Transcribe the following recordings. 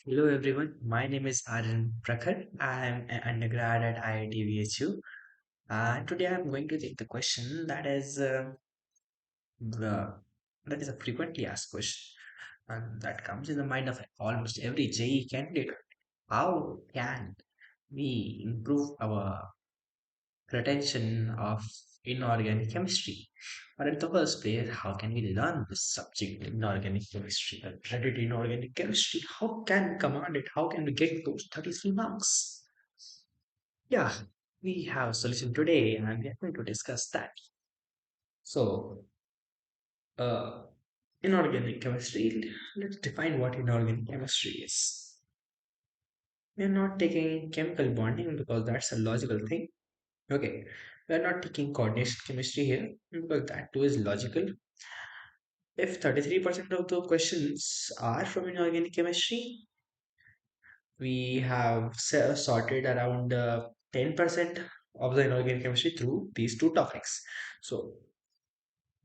Hello everyone, my name is Aryan Prakhar. I am an undergrad at IIT BHU. And today I'm going to take the question the, that is a frequently asked question and that comes in the mind of almost every JEE candidate. How can we improve our retention of inorganic chemistry? Or in the first place, how can we learn this subject, inorganic chemistry, and credit inorganic chemistry? How can we command it? How can we get those 33 marks? Yeah, we have a solution today and we are going to discuss that. So, uh, inorganic chemistry, let's define what inorganic chemistry is. We are not taking chemical bonding because that's a logical thing. Okay, we are not taking coordination chemistry here because that too is logical. If 33% of the questions are from inorganic chemistry, we have sorted around 10% of the inorganic chemistry through these two topics. So,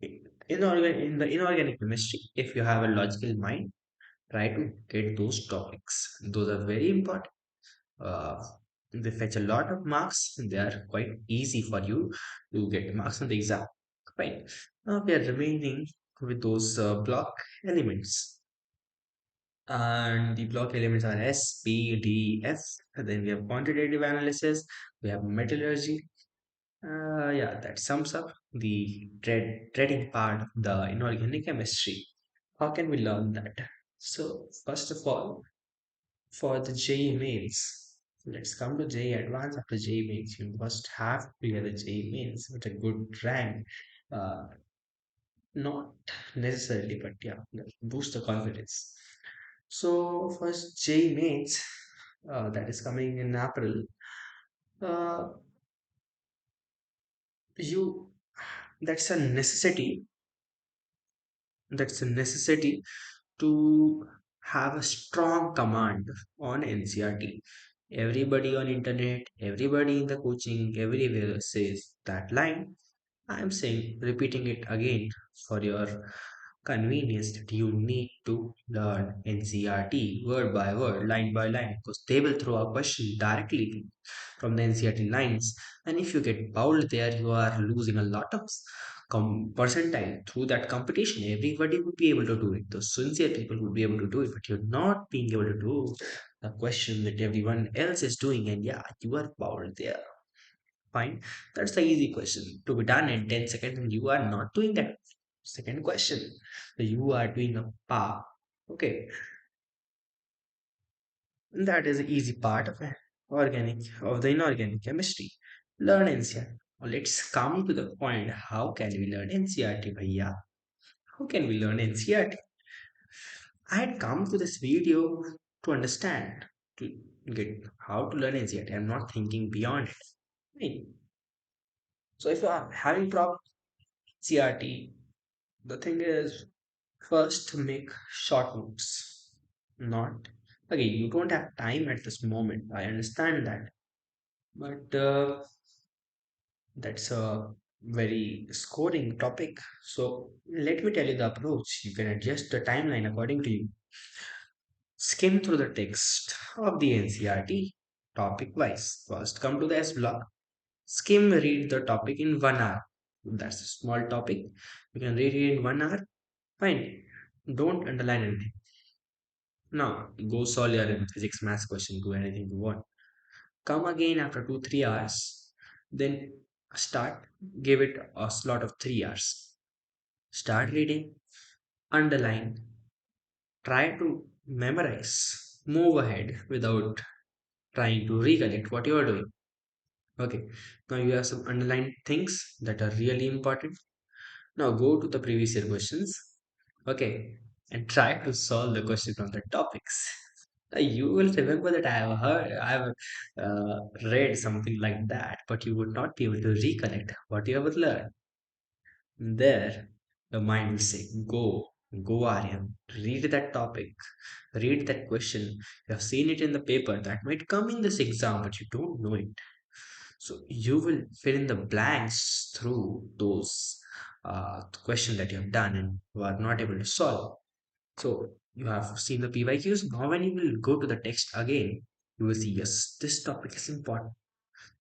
in the inorganic chemistry, if you have a logical mind, try to get those topics. Those are very important. Uh, they fetch a lot of marks. They are quite easy for you to get marks on the exam. Right. Now we are remaining with those block elements. And the block elements are S, P, D, F. And then we have quantitative analysis. We have metallurgy. Yeah, that sums up the dreading part of the inorganic chemistry. How can we learn that? So, first of all, for the JEE Mains, let's come to JEE Advanced. After JEE Mains, you must have to clear the JEE Mains with a good rank. Uh, Not necessarily, but yeah, boost the confidence. So, first JEE Mains, that is coming in April. Uh, you that's a necessity. That's a necessity to have a strong command on NCRT. Everybody on internet, everybody in the coaching, everywhere says that line. I am saying, repeating it again for your convenience that you need to learn NCRT word by word, line by line, because they will throw a question directly from the NCRT lines. And if you get bowled there, you are losing a lot of percentile through that competition. Everybody would be able to do it. The sincere people would be able to do it, but you're not being able to do the question that everyone else is doing. And yeah, you are bowled there. Fine. That's the easy question to be done in 10 seconds, and you are not doing that. Second question. So you are doing a pa. Okay. That is the easy part of the inorganic chemistry. Learn NCRT. Now let's come to the point. How can we learn NCRT, bhaiya? How can we learn NCRT? I had come to this video to understand, to get how to learn NCRT. I'm not thinking beyond it. Right? So if you are having problem CRT, the thing is first make short notes. Not again, you don't have time at this moment. I understand that, but that's a very scoring topic. So let me tell you the approach. You can adjust the timeline according to you. Skim through the text of the NCRT topic wise. First, come to the S block. Skim read the topic in 1 hour. That's a small topic. You can read it in 1 hour. Fine. Don't underline anything. Now, go solve your physics maths question, do anything you want. Come again after 2 3 hours. Then start, give it a slot of 3 hours. Start reading, underline, try to memorize, move ahead without trying to recollect what you are doing. Okay, now you have some underlined things that are really important. Now go to the previous year questions. Okay, and try to solve the question from the topics. You will remember that I have read something like that, but you would not be able to recollect what you have learned. There, the mind will say, go, Aryan, read that topic, read that question. You have seen it in the paper that might come in this exam, but you don't know it. So you will fill in the blanks through those questions that you have done and you are not able to solve. So You have seen the PYQs. Now, when you will go to the text again, you will see, yes, this topic is important.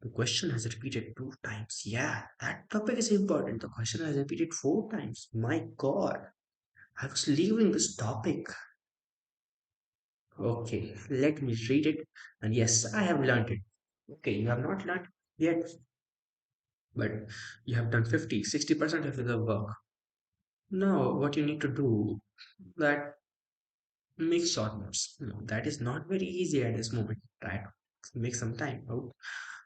The question has repeated 2 times. Yeah, that topic is important. The question has repeated 4 times. My God, I was leaving this topic. Okay, let me read it. And yes, I have learned it. Okay, you have not learned yet, but you have done 50, 60% of the work. Now, what you need to do that make short notes. No, that is not very easy at this moment. Try to make some time out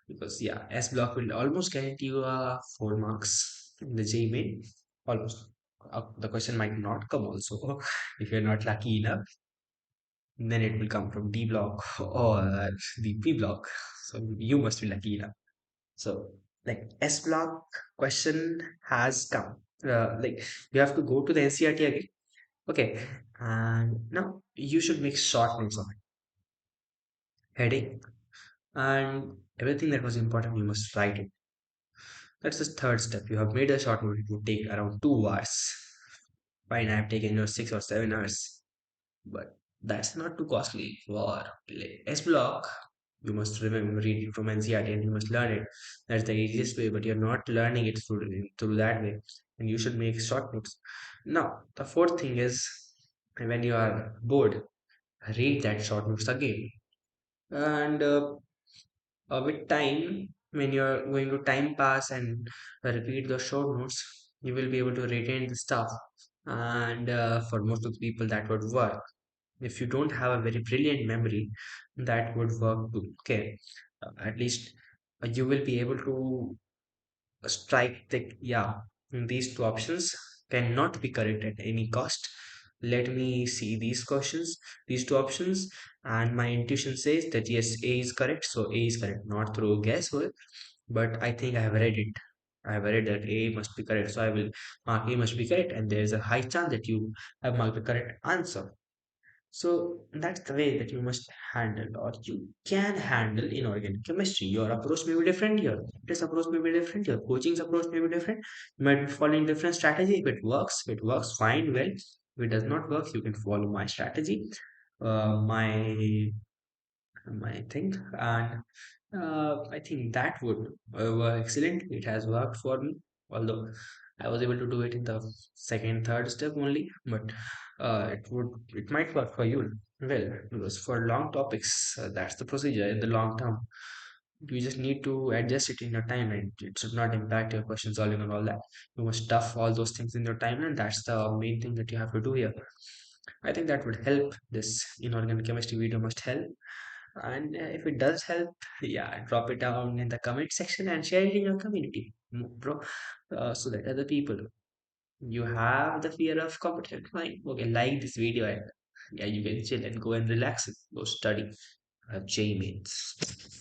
because yeah, S block will almost guarantee you 4 marks in the JEE main. Almost. The question might not come also if you're not lucky enough. Then it will come from D block or the P block. So you must be lucky enough. So like S block question has come. Like you have to go to the NCERT again. Okay, and now you should make short notes of it. Heading and everything that was important, you must write it. That's the third step. You have made a short note. It would take around 2 hours. Fine, I have taken your 6 or 7 hours, but that's not too costly for S block. You must remember read it from NCERT and you must learn it. That's the easiest way, but you're not learning it through that way. And you should make short notes. Now, the fourth thing is when you are bored, read that short notes again. And with time, when you're going to time pass and repeat the short notes, you will be able to retain the stuff. And for most of the people, that would work. If you don't have a very brilliant memory, that would work too. Okay, at least you will be able to strike the yeah. These two options cannot be correct at any cost. Let me see these questions, these two options, and my intuition says that yes, A is correct. So A is correct, not through guesswork, but I think I have read it. I have read that A must be correct, so I will mark A must be correct, and there is a high chance that you have marked the correct answer. So that's the way that you must handle or you can handle inorganic chemistry. Your approach may be different here. This approach may be different. Your coaching's approach may be different. You might be following different strategy. If it works fine, well. If it does not work, you can follow my strategy, my thing, and I think that would work excellent. It has worked for me, although I was able to do it in the second, third step only, but it might work for you well because for long topics, that's the procedure in the long term. You just need to adjust it in your timeline. It should not impact your question solving and all that. You must stuff all those things in your timeline. That's the main thing that you have to do here. I think that would help. This inorganic chemistry video must help, and if it does help, yeah, drop it down in the comment section and share it in your community, bro, so that other people, you have the fear of competition. Fine. Okay, like this video and yeah, you can chill and go and relax and go study. JEE Mains.